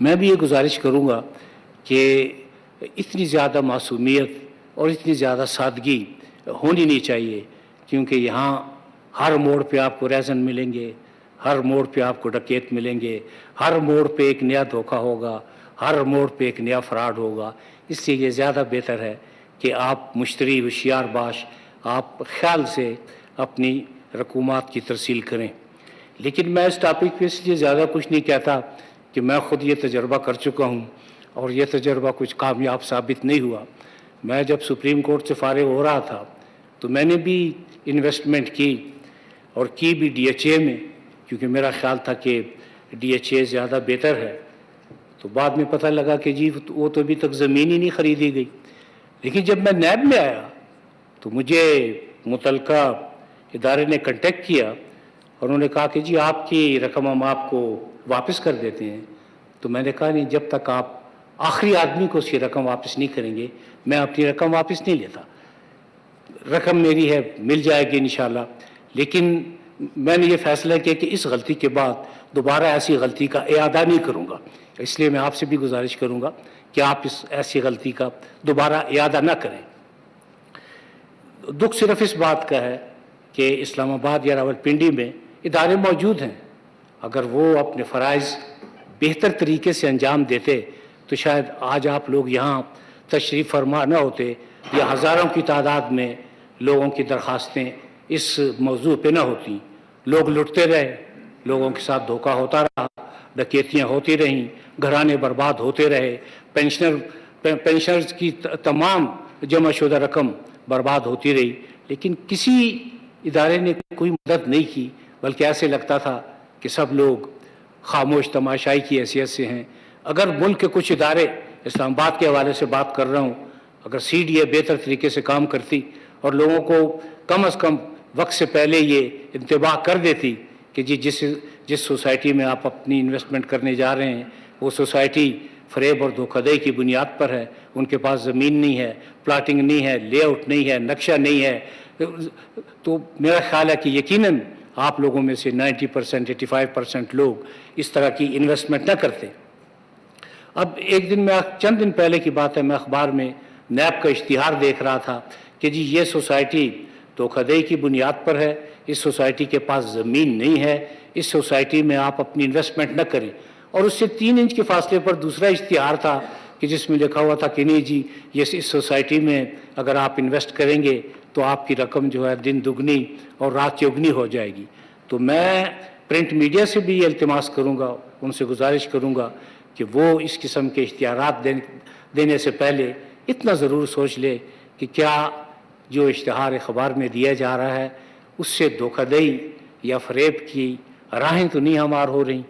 میں بھی یہ گزارش کروں گا کہ اتنی زیادہ معصومیت اور اتنی زیادہ سادگی ہونی نہیں چاہیے، کیونکہ یہاں ہر موڑ پہ آپ کو ریزن ملیں گے، ہر موڑ پہ آپ کو ڈکیت ملیں گے، ہر موڑ پہ ایک نیا دھوکہ ہوگا، ہر موڑ پہ ایک نیا فراڈ ہوگا۔ اس لیے یہ زیادہ بہتر ہے کہ آپ مشتری ہوشیار باش، آپ خیال سے اپنی رقومات کی ترسیل کریں۔ لیکن میں اس ٹاپک پہ اس لیے زیادہ کچھ نہیں کہتا کہ میں خود یہ تجربہ کر چکا ہوں اور یہ تجربہ کچھ کامیاب ثابت نہیں ہوا۔ میں جب سپریم کورٹ سے فارغ ہو رہا تھا تو میں نے بھی انویسٹمنٹ کی، اور کی بھی ڈی ایچ اے میں، کیونکہ میرا خیال تھا کہ ڈی ایچ اے زیادہ بہتر ہے۔ تو بعد میں پتہ لگا کہ جی وہ تو ابھی تک زمین ہی نہیں خریدی گئی۔ لیکن جب میں نیب میں آیا تو مجھے متعلقہ ادارے نے کنٹیکٹ کیا اور انہوں نے کہا کہ جی آپ کی رقم ہم آپ کو واپس کر دیتے ہیں۔ تو میں نے کہا نہیں، جب تک آپ آخری آدمی کو اس کی رقم واپس نہیں کریں گے میں اپنی رقم واپس نہیں لیتا۔ رقم میری ہے، مل جائے گی انشاءاللہ، لیکن میں نے یہ فیصلہ کیا کہ اس غلطی کے بعد دوبارہ ایسی غلطی کا اعادہ نہیں کروں گا۔ اس لیے میں آپ سے بھی گزارش کروں گا کہ آپ اس ایسی غلطی کا دوبارہ اعادہ نہ کریں۔ دکھ صرف اس بات کا ہے کہ اسلام آباد یا راولپنڈی میں ادارے موجود ہیں، اگر وہ اپنے فرائض بہتر طریقے سے انجام دیتے تو شاید آج آپ لوگ یہاں تشریف فرما نہ ہوتے، یا ہزاروں کی تعداد میں لوگوں کی درخواستیں اس موضوع پہ نہ ہوتی۔ لوگ لٹتے رہے، لوگوں کے ساتھ دھوکہ ہوتا رہا، ڈکیتیاں ہوتی رہیں، گھرانے برباد ہوتے رہے، پینشنرز کی تمام جمع شدہ رقم برباد ہوتی رہی، لیکن کسی ادارے نے کوئی مدد نہیں کی، بلکہ ایسے لگتا تھا کہ سب لوگ خاموش تماشائی کی حیثیت سے ہیں۔ اگر ملک کے کچھ ادارے، اسلام آباد کے حوالے سے بات کر رہا ہوں، اگر سی ڈی اے بہتر طریقے سے کام کرتی اور لوگوں کو کم از کم وقت سے پہلے یہ انتباہ کر دیتی کہ جی جس سوسائٹی میں آپ اپنی انویسٹمنٹ کرنے جا رہے ہیں وہ سوسائٹی فریب اور دھوکہ دہی کی بنیاد پر ہے، ان کے پاس زمین نہیں ہے، پلاٹنگ نہیں ہے، لے آؤٹ نہیں ہے، نقشہ نہیں ہے، تو میرا خیال ہے کہ یقیناً آپ لوگوں میں سے 90%، 85% لوگ اس طرح کی انویسٹمنٹ نہ کرتے۔ اب ایک دن میں، چند دن پہلے کی بات ہے، میں اخبار میں نیب کا اشتہار دیکھ رہا تھا کہ جی یہ سوسائٹی دھوکہ دہی کی بنیاد پر ہے، اس سوسائٹی کے پاس زمین نہیں ہے، اس سوسائٹی میں آپ اپنی انویسٹمنٹ نہ کریں۔ اور اس سے 3 انچ کے فاصلے پر دوسرا اشتہار تھا کہ جس میں لکھا ہوا تھا کہ نہیں جی اس سوسائٹی میں اگر آپ انویسٹ کریں گے تو آپ کی رقم جو ہے دن دگنی اور رات چوگنی ہو جائے گی۔ تو میں پرنٹ میڈیا سے بھی یہ التماس کروں گا، ان سے گزارش کروں گا کہ وہ اس قسم کے اشتہارات دینے سے پہلے اتنا ضرور سوچ لے کہ کیا جو اشتہار اخبار میں دیا جا رہا ہے اس سے دھوکہ دہی یا فریب کی راہیں تو نہیں ہموار ہو رہی۔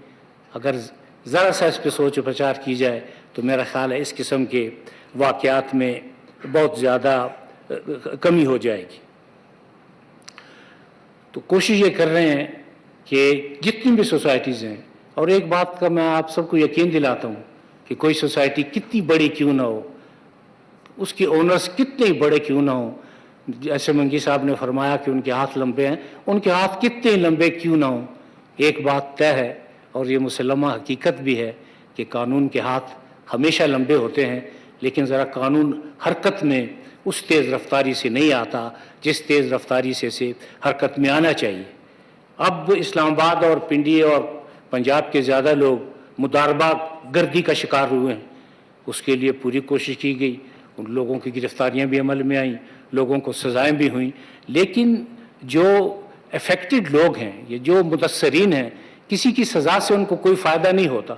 اگر ذرا سا اس پہ سوچ و بچار کی جائے تو میرا خیال ہے اس قسم کے واقعات میں بہت زیادہ کمی ہو جائے گی۔ تو کوشش یہ کر رہے ہیں کہ جتنی بھی سوسائٹیز ہیں، اور ایک بات کا میں آپ سب کو یقین دلاتا ہوں کہ کوئی سوسائٹی کتنی بڑی کیوں نہ ہو، اس کے اونرز کتنے بڑے کیوں نہ ہوں، جیسے منگی صاحب نے فرمایا کہ ان کے ہاتھ لمبے ہیں، ان کے ہاتھ کتنے لمبے کیوں نہ ہوں، ایک بات طے ہے اور یہ مسلمہ حقیقت بھی ہے کہ قانون کے ہاتھ ہمیشہ لمبے ہوتے ہیں، لیکن ذرا قانون حرکت میں اس تیز رفتاری سے نہیں آتا جس تیز رفتاری سے حرکت میں آنا چاہیے۔ اب اسلام آباد اور پنڈی اور پنجاب کے زیادہ لوگ مضاربہ گردی کا شکار ہوئے ہیں، اس کے لیے پوری کوشش کی گئی، ان لوگوں کی گرفتاریاں بھی عمل میں آئیں، لوگوں کو سزائیں بھی ہوئیں، لیکن جو افیکٹڈ لوگ ہیں، یہ جو متاثرین ہیں، کسی کی سزا سے ان کو کوئی فائدہ نہیں ہوتا۔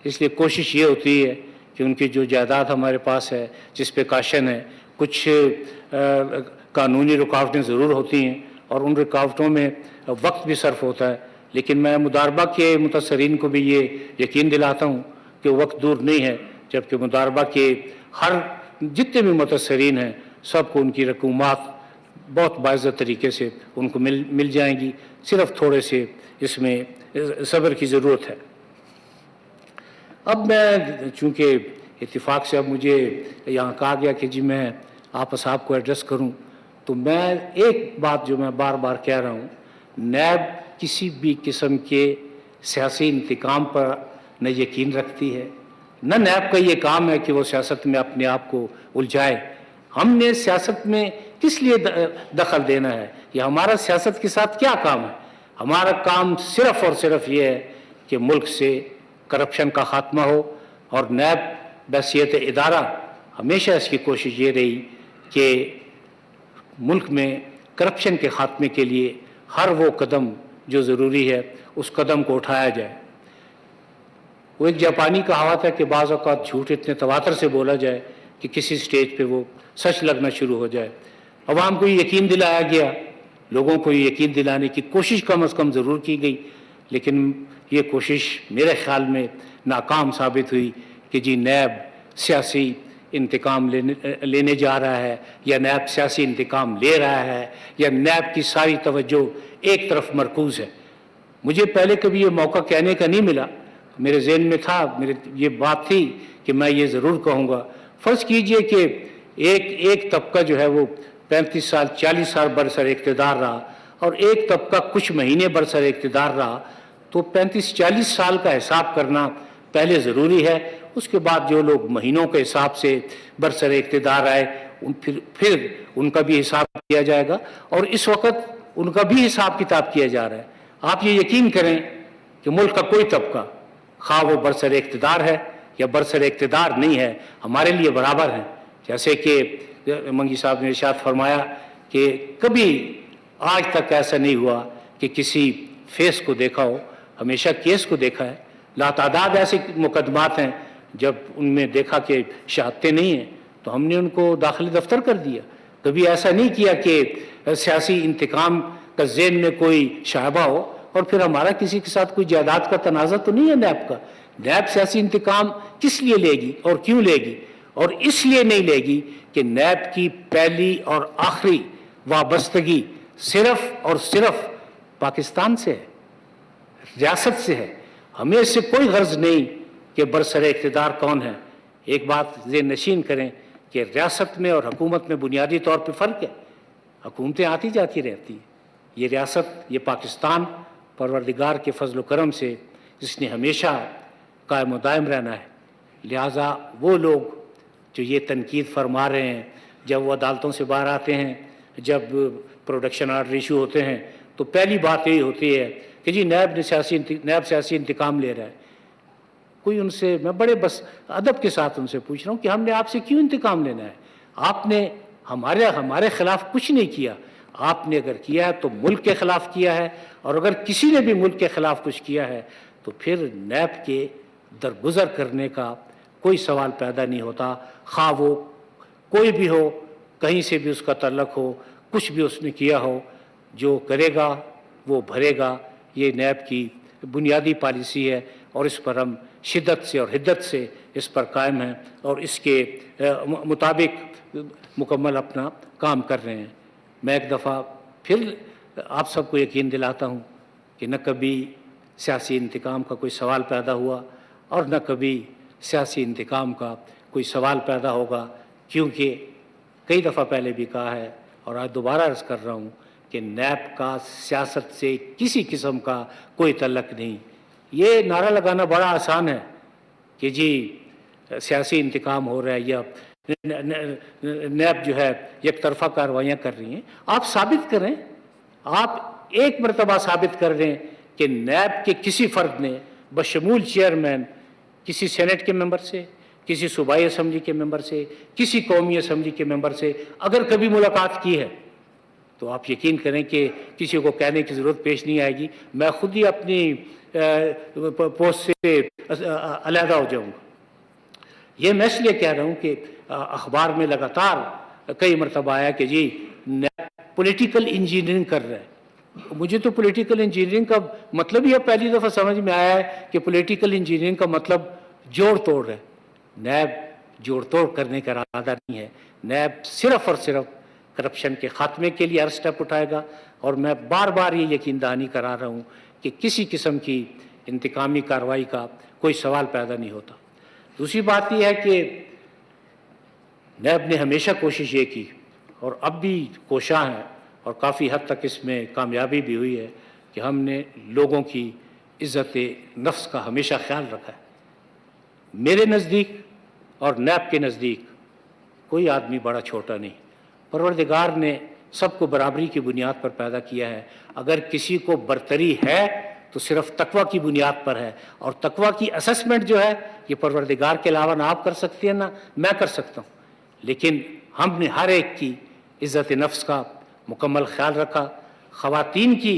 اس لیے کوشش یہ ہوتی ہے کہ ان کی جو جائیداد ہمارے پاس ہے، جس پہ کاشن ہے، کچھ قانونی رکاوٹیں ضرور ہوتی ہیں اور ان رکاوٹوں میں وقت بھی صرف ہوتا ہے، لیکن میں مضاربہ کے متاثرین کو بھی یہ یقین دلاتا ہوں کہ وقت دور نہیں ہے جبکہ مضاربہ کے جتنے بھی متاثرین ہیں سب کو ان کی رقومات بہت باعزت طریقے سے ان کو مل جائیں گی، صرف تھوڑے سے اس میں صبر کی ضرورت ہے۔ اب میں چونکہ اتفاق سے اب مجھے یہاں کہا گیا کہ جی میں آپ صاحب کو ایڈریس کروں، تو میں ایک بات جو میں بار بار کہہ رہا ہوں، نیب کسی بھی قسم کے سیاسی انتقام پر نہ یقین رکھتی ہے نہ نیب کا یہ کام ہے کہ وہ سیاست میں اپنے آپ کو الجھائے. ہم نے سیاست میں کس لیے دخل دینا ہے؟ یا ہمارا سیاست کے ساتھ کیا کام ہے؟ ہمارا کام صرف اور صرف یہ ہے کہ ملک سے کرپشن کا خاتمہ ہو. اور نیب بحیثیت ادارہ ہمیشہ اس کی کوشش یہ رہی کہ ملک میں کرپشن کے خاتمے کے لیے ہر وہ قدم جو ضروری ہے اس قدم کو اٹھایا جائے. وہ ایک جاپانی کہاوت ہے کہ بعض اوقات جھوٹ اتنے تواتر سے بولا جائے کہ کسی سٹیج پہ وہ سچ لگنا شروع ہو جائے. عوام کو یہ یقین دلایا گیا، لوگوں کو یہ یقین دلانے کی کوشش کم از کم ضرور کی گئی، لیکن یہ کوشش میرے خیال میں ناکام ثابت ہوئی کہ جی نیب سیاسی انتقام لینے جا رہا ہے، یا نیب سیاسی انتقام لے رہا ہے، یا نیب کی ساری توجہ ایک طرف مرکوز ہے. مجھے پہلے کبھی یہ موقع کہنے کا نہیں ملا، میرے ذہن میں تھا، یہ بات تھی کہ میں یہ ضرور کہوں گا. فرض کیجئے کہ ایک طبقہ جو ہے وہ 35 سال 40 سال برسر اقتدار رہا، اور ایک طبقہ کچھ مہینے برسر اقتدار رہا، تو 35-40 سال کا حساب کرنا پہلے ضروری ہے. اس کے بعد جو لوگ مہینوں کے حساب سے برسر اقتدار آئے پھر ان کا بھی حساب کیا جائے گا، اور اس وقت ان کا بھی حساب کتاب کیا جا رہا ہے. آپ یہ یقین کریں کہ ملک کا کوئی طبقہ، خواہ وہ برسر اقتدار ہے یا برسر اقتدار نہیں ہے، ہمارے لیے برابر ہیں. جیسے کہ منگی صاحب نے ارشاد فرمایا کہ کبھی آج تک ایسا نہیں ہوا کہ کسی فیس کو دیکھا ہو، ہمیشہ کیس کو دیکھا ہے. لاتعداد ایسے مقدمات ہیں جب ان میں دیکھا کہ شہادتیں نہیں ہیں تو ہم نے ان کو داخلی دفتر کر دیا. کبھی ایسا نہیں کیا کہ سیاسی انتقام کا ذہن میں کوئی شائبہ ہو اور پھر ہمارا کسی کے ساتھ کوئی جائیداد کا تنازع تو نہیں ہے نیب کا. نیب سیاسی انتقام کس لیے لے گی اور کیوں لے گی؟ اور اس لیے نہیں لے گی کہ نیب کی پہلی اور آخری وابستگی صرف اور صرف پاکستان سے ہے، ریاست سے ہے. ہمیں اس سے کوئی غرض نہیں کہ برسر اقتدار کون ہے. ایک بات ذہن نشین کریں کہ ریاست میں اور حکومت میں بنیادی طور پہ فرق ہے. حکومتیں آتی جاتی رہتی ہیں، یہ ریاست، یہ پاکستان پروردگار کے فضل و کرم سے جس نے ہمیشہ قائم و دائم رہنا ہے. لہٰذا وہ لوگ جو یہ تنقید فرما رہے ہیں، جب وہ عدالتوں سے باہر آتے ہیں، جب پروڈکشن آرڈر ایشو ہوتے ہیں، تو پہلی بات یہی ہوتی ہے کہ جی نیب سیاسی انتقام لے رہا ہے. کوئی ان سے، میں بڑے بس ادب کے ساتھ ان سے پوچھ رہا ہوں کہ ہم نے آپ سے کیوں انتقام لینا ہے؟ آپ نے ہمارے خلاف کچھ نہیں کیا. آپ نے اگر کیا ہے تو ملک کے خلاف کیا ہے، اور اگر کسی نے بھی ملک کے خلاف کچھ کیا ہے تو پھر نیب کے درگزر کرنے کا کوئی سوال پیدا نہیں ہوتا، خواہ وہ کوئی بھی ہو، کہیں سے بھی اس کا تعلق ہو، کچھ بھی اس نے کیا ہو. جو کرے گا وہ بھرے گا. یہ نیب کی بنیادی پالیسی ہے، اور اس پر ہم شدت سے اور حدت سے اس پر قائم ہیں اور اس کے مطابق مکمل اپنا کام کر رہے ہیں. میں ایک دفعہ پھر آپ سب کو یقین دلاتا ہوں کہ نہ کبھی سیاسی انتقام کا کوئی سوال پیدا ہوا اور نہ کبھی سیاسی انتقام کا کوئی سوال پیدا ہوگا، کیونکہ کئی دفعہ پہلے بھی کہا ہے اور آج دوبارہ عرض کر رہا ہوں کہ نیب کا سیاست سے کسی قسم کا کوئی تعلق نہیں. یہ نعرہ لگانا بڑا آسان ہے کہ جی سیاسی انتقام ہو رہا ہے یا نیب جو ہے یک طرفہ کارروائیاں کر رہی ہیں. آپ ثابت کریں، آپ ایک مرتبہ ثابت کر دیں کہ نیب کے کسی فرد نے بشمول چیئرمین کسی سینٹ کے ممبر سے، کسی صوبائی اسمبلی کے ممبر سے، کسی قومی اسمبلی کے ممبر سے اگر کبھی ملاقات کی ہے تو آپ یقین کریں کہ کسی کو کہنے کی ضرورت پیش نہیں آئے گی. میں خود ہی اپنی پوسٹ سے علیحدہ ہو جاؤں گا. یہ میں اس لیے کہہ رہا ہوں کہ اخبار میں لگاتار کئی مرتبہ آیا کہ جی پولیٹیکل انجینئرنگ کر رہا ہے. مجھے تو پولیٹیکل انجینئرنگ کا مطلب یہ پہلی دفعہ سمجھ میں آیا ہے کہ پولیٹیکل انجینئرنگ کا مطلب جوڑ توڑ ہے. نیب جوڑ توڑ کرنے کا ارادہ نہیں ہے. نیب صرف اور صرف کرپشن کے خاتمے کے لیے ہر سٹیپ اٹھائے گا، اور میں بار بار یہ یقین دہانی کرا رہا ہوں کہ کسی قسم کی انتقامی کارروائی کا کوئی سوال پیدا نہیں ہوتا. دوسری بات یہ ہے کہ نیب نے ہمیشہ کوشش یہ کی اور اب بھی کوشاں ہے اور کافی حد تک اس میں کامیابی بھی ہوئی ہے کہ ہم نے لوگوں کی عزت نفس کا ہمیشہ خیال رکھا ہے. میرے نزدیک اور نیب کے نزدیک کوئی آدمی بڑا چھوٹا نہیں. پروردگار نے سب کو برابری کی بنیاد پر پیدا کیا ہے. اگر کسی کو برتری ہے تو صرف تقوی کی بنیاد پر ہے، اور تقوی کی اسسمنٹ جو ہے یہ پروردگار کے علاوہ نہ آپ کر سکتے ہیں نہ میں کر سکتا ہوں. لیکن ہم نے ہر ایک کی عزت نفس کا مکمل خیال رکھا، خواتین کی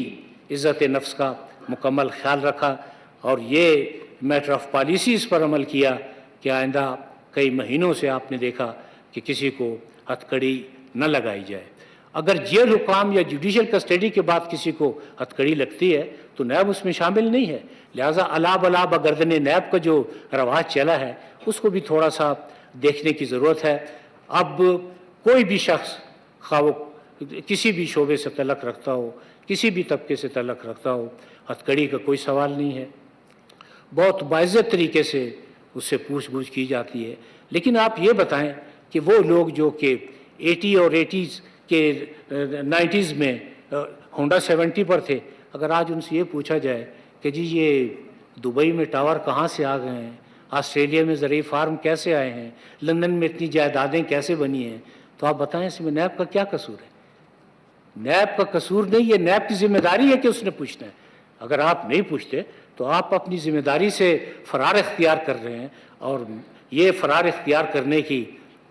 عزت نفس کا مکمل خیال رکھا، اور یہ میٹر آف پالیسی اس پر عمل کیا کہ آئندہ کئی مہینوں سے آپ نے دیکھا کہ کسی کو ہتھ کڑی نہ لگائی جائے. اگر جیل حکام یا جوڈیشل کسٹڈی کے بعد کسی کو ہتھ کڑی لگتی ہے تو نیب اس میں شامل نہیں ہے. لہٰذا علاب علاب گردن نیب کا جو رواج چلا ہے اس کو بھی تھوڑا سا دیکھنے کی ضرورت ہے. اب کوئی بھی شخص خواہ وہ کسی بھی شعبے سے تعلق رکھتا ہو، کسی بھی طبقے سے تعلق رکھتا ہو، ہتھ کڑی کا کوئی سوال نہیں ہے. بہت باعزت طریقے سے اس سے پوچھ گچھ کی جاتی ہے. لیکن آپ یہ بتائیں کہ وہ لوگ جو کہ 80 اور 80s کے 90s میں ہونڈا 70 پر تھے، اگر آج ان سے یہ پوچھا جائے کہ جی یہ دبئی میں ٹاور کہاں سے آ گئے ہیں، آسٹریلیا میں زرعی فارم کیسے آئے ہیں، لندن میں اتنی جائیدادیں کیسے بنی ہیں، تو آپ بتائیں اس میں نیب کا کیا قصور ہے؟ نیب کا قصور نہیں، یہ نیب کی ذمہ داری ہے کہ اس نے پوچھنا ہے. اگر آپ نہیں پوچھتے تو آپ اپنی ذمہ داری سے فرار اختیار کر رہے ہیں، اور یہ فرار اختیار کرنے کی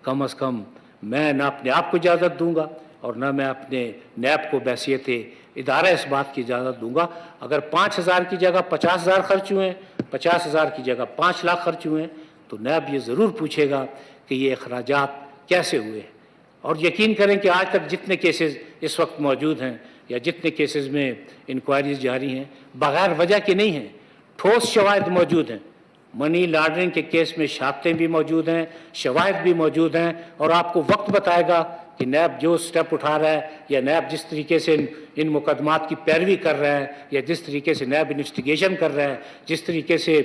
کم از کم میں نہ اپنے آپ کو اجازت دوں گا اور نہ میں اپنے نیب کو بحیثیت ادارہ اس بات کی اجازت دوں گا. اگر 5,000 کی جگہ 50,000 خرچ ہوئے ہیں، 50,000 کی جگہ 5 لاکھ خرچ ہوئے ہیں، تو نیب یہ ضرور پوچھے گا کہ یہ اخراجات کیسے ہوئے ہیں. اور یقین کریں کہ آج تک جتنے کیسز اس وقت موجود ہیں یا جتنے کیسز میں انکوائریز جاری ہیں بغیر وجہ کے نہیں ہیں، ٹھوس شواہد موجود ہیں. منی لانڈرنگ کے کیس میں شہادتیں بھی موجود ہیں، شواہد بھی موجود ہیں، اور آپ کو وقت بتائے گا کہ نیب جو سٹیپ اٹھا رہا ہے یا نیب جس طریقے سے ان مقدمات کی پیروی کر رہا ہے یا جس طریقے سے نیب انویسٹیگیشن کر رہا ہے، جس طریقے سے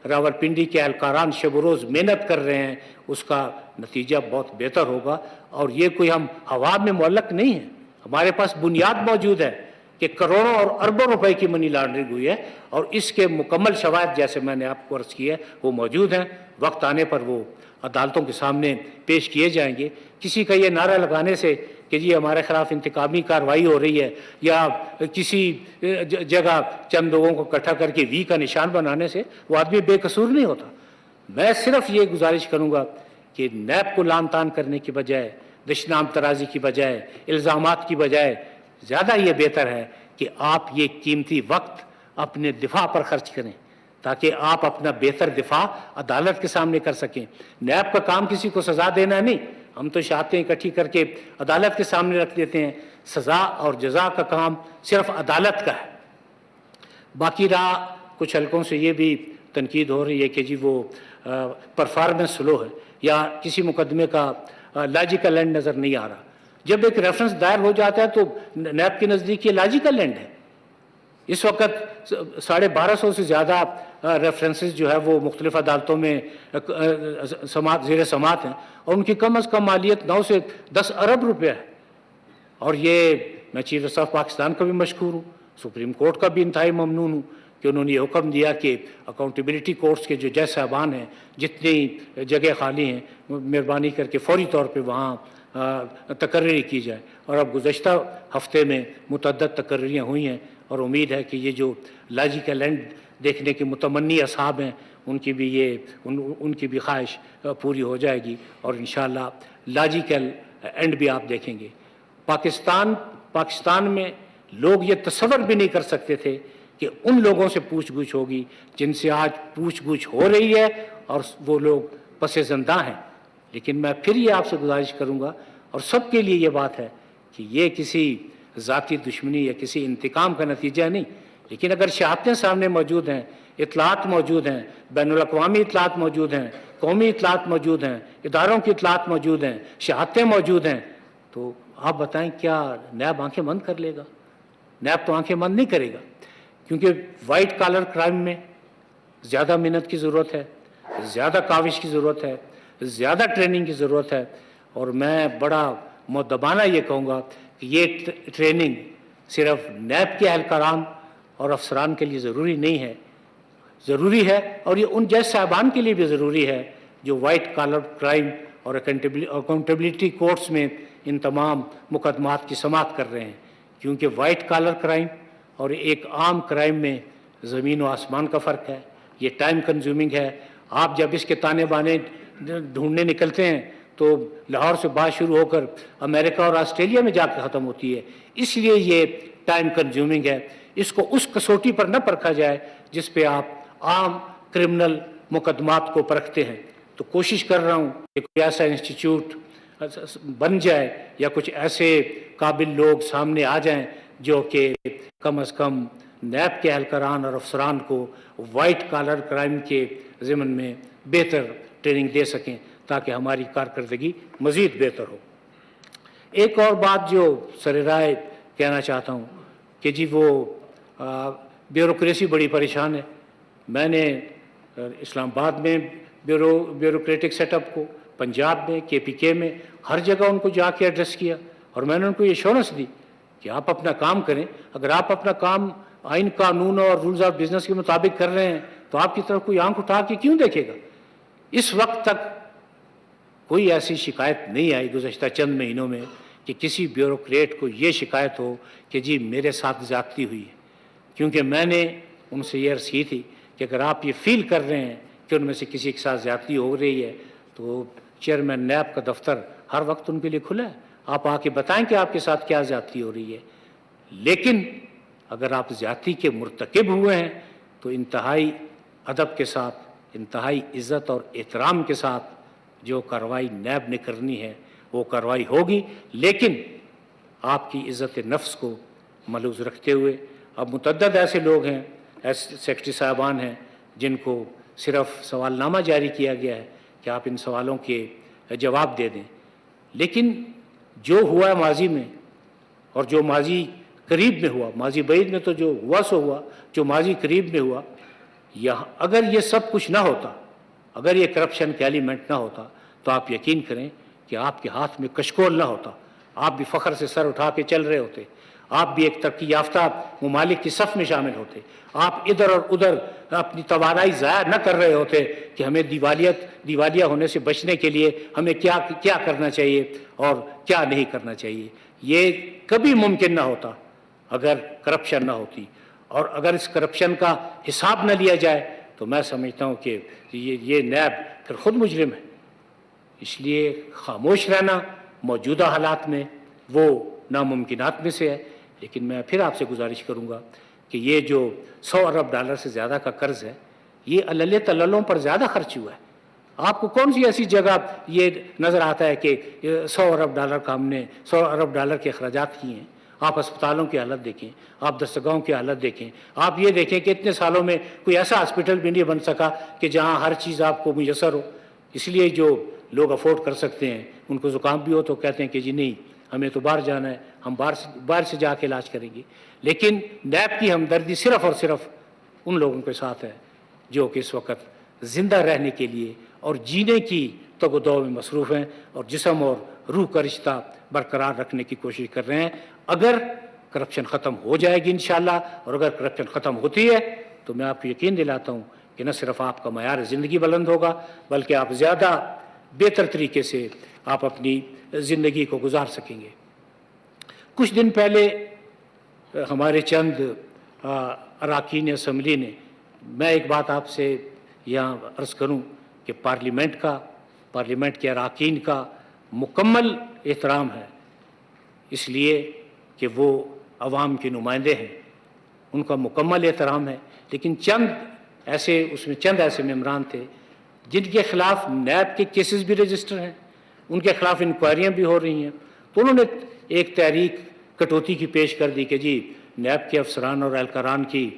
راولپنڈی کے اہلکاران شب و روز محنت کر رہے ہیں، اس کا نتیجہ بہت بہتر ہوگا. اور یہ کوئی ہم ہوا میں معلق نہیں ہیں، ہمارے پاس بنیاد موجود ہے کہ کروڑوں اور اربوں روپے کی منی لانڈرنگ ہوئی ہے، اور اس کے مکمل شواہد جیسے میں نے آپ کو عرض کیا ہے وہ موجود ہیں. وقت آنے پر وہ عدالتوں کے سامنے پیش کیے جائیں گے. کسی کا یہ نعرہ لگانے سے کہ جی ہمارے خلاف انتقامی کارروائی ہو رہی ہے، یا کسی جگہ چند لوگوں کو اکٹھا کر کے وی کا نشان بنانے سے وہ آدمی بے قصور نہیں ہوتا. میں صرف یہ گزارش کروں گا کہ نیب کو لان تان کرنے کی بجائے، دشنام ترازی کی بجائے، الزامات کی بجائے زیادہ یہ بہتر ہے کہ آپ یہ قیمتی وقت اپنے دفاع پر خرچ کریں تاکہ آپ اپنا بہتر دفاع عدالت کے سامنے کر سکیں. نیب کا کام کسی کو سزا دینا نہیں، ہم تو شہادتیں اکٹھی کر کے عدالت کے سامنے رکھ دیتے ہیں. سزا اور جزا کا کام صرف عدالت کا ہے. باقی رہا کچھ حلقوں سے یہ بھی تنقید ہو رہی ہے کہ جی وہ پرفارمنس سلو ہے یا کسی مقدمے کا لاجیکل اینڈ نظر نہیں آ رہا. جب ایک ریفرنس دائر ہو جاتا ہے تو نیب کے نزدیک یہ لاجیکل اینڈ ہے. اس وقت 1250 سے زیادہ ریفرنسز جو ہے وہ مختلف عدالتوں میں زیر سماعت ہیں، اور ان کی کم از کم مالیت 9 سے 10 ارب روپے ہے. اور یہ میں چیف جسٹس آف پاکستان کا بھی مشکور ہوں، سپریم کورٹ کا بھی انتہائی ممنون ہوں کہ انہوں نے یہ حکم دیا کہ اکاؤنٹیبلٹی کورٹس کے جو جج صاحبان ہیں جتنی جگہ خالی ہیں مہربانی کر کے فوری طور پہ وہاں تقرری کی جائے. اور اب گزشتہ ہفتے میں متعدد تقرریاں ہوئی ہیں، اور امید ہے کہ یہ جو لاجیکل اینڈ دیکھنے کے متمنی اصحاب ہیں ان کی بھی خواہش پوری ہو جائے گی، اور انشاءاللہ لاجیکل اینڈ بھی آپ دیکھیں گے. پاکستان میں لوگ یہ تصور بھی نہیں کر سکتے تھے کہ ان لوگوں سے پوچھ گچھ ہوگی جن سے آج پوچھ گچھ ہو رہی ہے، اور وہ لوگ پس زندہ ہیں. لیکن میں پھر یہ آپ سے گزارش کروں گا، اور سب کے لیے یہ بات ہے کہ یہ کسی ذاتی دشمنی یا کسی انتقام کا نتیجہ نہیں، لیکن اگر شہادتیں سامنے موجود ہیں، اطلاعات موجود ہیں، بین الاقوامی اطلاعات موجود ہیں، قومی اطلاعات موجود ہیں، اداروں کی اطلاعات موجود ہیں، شہادتیں موجود ہیں، تو آپ بتائیں کیا نیب آنکھیں بند کر لے گا؟ نیب تو آنکھیں بند نہیں کرے گا، کیونکہ وائٹ کالر کرائم میں زیادہ محنت کی ضرورت ہے، زیادہ کاوش کی ضرورت ہے، زیادہ ٹریننگ کی ضرورت ہے. اور میں بڑا مؤدبانہ یہ کہوں گا کہ یہ ٹریننگ صرف نیب کے اہلکاران اور افسران کے لیے ضروری نہیں ہے. ضروری ہے، اور یہ ان جج صاحبان کے لیے بھی ضروری ہے جو وائٹ کالر کرائم اور اکاؤنٹیبلٹی کورٹس میں ان تمام مقدمات کی سماعت کر رہے ہیں، کیونکہ وائٹ کالر کرائم اور ایک عام کرائم میں زمین و آسمان کا فرق ہے، یہ ٹائم کنزیومنگ ہے۔ آپ جب اس کے تانے بانے ڈھونڈنے نکلتے ہیں تو لاہور سے بات شروع ہو کر امریکہ اور آسٹریلیا میں جا کے ختم ہوتی ہے، اس لیے یہ ٹائم کنزیومنگ ہے۔ اس کو اس کسوٹی پر نہ پرکھا جائے جس پہ آپ عام کرمنل مقدمات کو پرکھتے ہیں۔ تو کوشش کر رہا ہوں کہ کوئی ایسا انسٹیٹیوٹ بن جائے یا کچھ ایسے قابل لوگ سامنے آ جائیں جو کہ کم از کم نیب کے اہلکاران اور افسران کو وائٹ کالر کرائم کے ضمن میں بہتر ٹریننگ دے سکیں تاکہ ہماری کارکردگی مزید بہتر ہو۔ ایک اور بات جو سر رائے کہنا چاہتا ہوں کہ جی وہ بیوروکریسی بڑی پریشان ہے۔ میں نے اسلام آباد میں بیوروکریٹک سیٹ اپ کو، پنجاب میں، KPK میں، ہر جگہ ان کو جا کے ایڈریس کیا، اور میں نے ان کو یہ ایشورنس دی کہ آپ اپنا کام کریں۔ اگر آپ اپنا کام آئین قانون اور رولز آف بزنس کے مطابق کر رہے ہیں تو آپ کی طرف کوئی آنکھ اٹھا کے کیوں دیکھے گا؟ اس وقت تک کوئی ایسی شکایت نہیں آئی گزشتہ چند مہینوں میں کہ کسی بیوروکریٹ کو یہ شکایت ہو کہ جی میرے ساتھ زیادتی ہوئی ہے، کیونکہ میں نے ان سے یہ عرض کی تھی کہ اگر آپ یہ فیل کر رہے ہیں کہ ان میں سے کسی کے ساتھ زیادتی ہو رہی ہے تو چیئرمین نیب کا دفتر ہر وقت ان کے لیے کھلا ہے، آپ آ کے بتائیں کہ آپ کے ساتھ کیا زیادتی ہو رہی ہے۔ لیکن اگر آپ زیادتی کے مرتکب ہوئے ہیں تو انتہائی ادب کے ساتھ، انتہائی عزت اور احترام کے ساتھ جو کارروائی نیب نے کرنی ہے وہ کارروائی ہوگی، لیکن آپ کی عزت نفس کو ملحوظ رکھتے ہوئے۔ اب متعدد ایسے لوگ ہیں، ایسے سیکرٹری صاحبان ہیں جن کو صرف سوال نامہ جاری کیا گیا ہے کہ آپ ان سوالوں کے جواب دے دیں، لیکن جو ہوا ہے ماضی میں اور جو ماضی قریب میں ہوا، ماضی بعید میں تو جو ہوا سو ہوا، جو ماضی قریب میں ہوا، اگر یہ سب کچھ نہ ہوتا، اگر یہ کرپشن کا ایلیمنٹ نہ ہوتا تو آپ یقین کریں کہ آپ کے ہاتھ میں کشکول نہ ہوتا، آپ بھی فخر سے سر اٹھا کے چل رہے ہوتے، آپ بھی ایک ترقی یافتہ ممالک کی صف میں شامل ہوتے، آپ ادھر اور ادھر اپنی توانائی ضائع نہ کر رہے ہوتے کہ ہمیں دیوالیہ ہونے سے بچنے کے لیے ہمیں کیا کرنا چاہیے اور کیا نہیں کرنا چاہیے۔ یہ کبھی ممکن نہ ہوتا اگر کرپشن نہ ہوتی، اور اگر اس کرپشن کا حساب نہ لیا جائے تو میں سمجھتا ہوں کہ یہ نیب پھر خود مجرم ہے۔ اس لیے خاموش رہنا موجودہ حالات میں وہ ناممکنات میں سے ہے، لیکن میں پھر آپ سے گزارش کروں گا کہ یہ جو $100 ارب سے زیادہ کا قرض ہے یہ علل تللوں پر زیادہ خرچ ہوا ہے۔ آپ کو کون سی ایسی جگہ یہ نظر آتا ہے کہ $100 ارب کا ہم نے $100 ارب کے اخراجات کیے ہیں؟ آپ اسپتالوں کی حالت دیکھیں، آپ دستگاہوں کی حالت دیکھیں، آپ یہ دیکھیں کہ اتنے سالوں میں کوئی ایسا ہاسپٹل بھی نہیں بن سکا کہ جہاں ہر چیز آپ کو میسر ہو۔ اس لیے جو لوگ افورڈ کر سکتے ہیں ان کو زکام بھی ہو تو کہتے ہیں کہ جی نہیں ہمیں تو باہر جانا ہے، ہم باہر سے جا کے علاج کریں گے۔ لیکن نیب کی ہمدردی صرف اور صرف ان لوگوں کے ساتھ ہے جو کہ اس وقت زندہ رہنے کے لیے اور جینے کی تگ و دو میں مصروف ہیں اور جسم اور روح کا رشتہ برقرار رکھنے کی کوشش کر رہے ہیں۔ اگر کرپشن ختم ہو جائے گی انشاءاللہ، اور اگر کرپشن ختم ہوتی ہے تو میں آپ کو یقین دلاتا ہوں کہ نہ صرف آپ کا معیار زندگی بلند ہوگا بلکہ آپ زیادہ بہتر طریقے سے آپ اپنی زندگی کو گزار سکیں گے۔ کچھ دن پہلے ہمارے چند اراکین اسمبلی نے، میں ایک بات آپ سے یہاں عرض کروں کہ پارلیمنٹ کے اراکین کا مکمل احترام ہے، اس لیے کہ وہ عوام کے نمائندے ہیں، ان کا مکمل احترام ہے، لیکن چند ایسے ممبران تھے جن کے خلاف نیب کے کیسز بھی رجسٹر ہیں، ان کے خلاف انکوائریاں بھی ہو رہی ہیں، تو انہوں نے ایک تحریک کٹوتی کی پیش کر دی کہ جی نیب کے افسران اور اہلکاران کی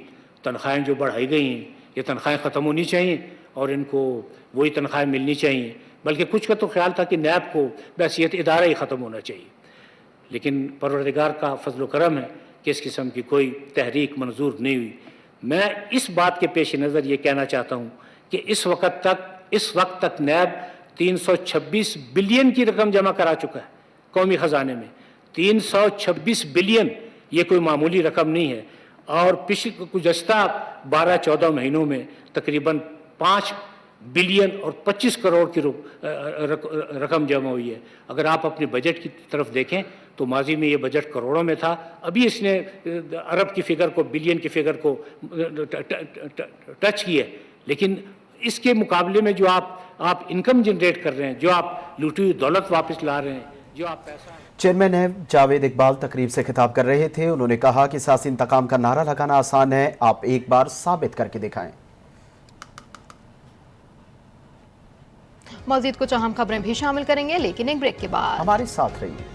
تنخواہیں جو بڑھائی گئی ہیں یہ تنخواہیں ختم ہونی چاہیے اور ان کو وہی تنخواہیں ملنی چاہیے، بلکہ کچھ کا تو خیال تھا کہ نیب کو بحیثیت ادارہ ہی ختم ہونا چاہیے۔ لیکن پروردگار کا فضل و کرم ہے کہ اس قسم کی کوئی تحریک منظور نہیں ہوئی۔ میں اس بات کے پیش نظر یہ کہنا چاہتا ہوں کہ اس وقت تک نیب 326 بلین کی رقم جمع کرا چکا ہے قومی خزانے میں۔ 326 بلین یہ کوئی معمولی رقم نہیں ہے۔ اور گزشتہ 12-14 مہینوں میں تقریباً 5 بلین اور 25 کروڑ کی رقم جمع ہوئی ہے۔ اگر آپ اپنے بجٹ کی طرف دیکھیں تو ماضی میں یہ بجٹ کروڑوں میں تھا، ابھی اس نے ارب کی فگر کو، بلین کی فگر کو ٹچ کی ہے، لیکن اس کے مقابلے میں جو آپ انکم جنریٹ کر رہے ہیں، جو آپ لوٹی ہوئی دولت واپس لا رہے ہیں، جو آپ پیسہ... چیئرمین نیب جاوید اقبال تقریب سے خطاب کر رہے تھے۔ انہوں نے کہا کہ سیاسی انتقام کا نعرہ لگانا آسان ہے، آپ ایک بار ثابت کر کے دکھائیں۔ مزید کچھ اہم خبریں بھی شامل کریں گے لیکن ایک بریک کے بعد۔ ہمارے ساتھ رہیے۔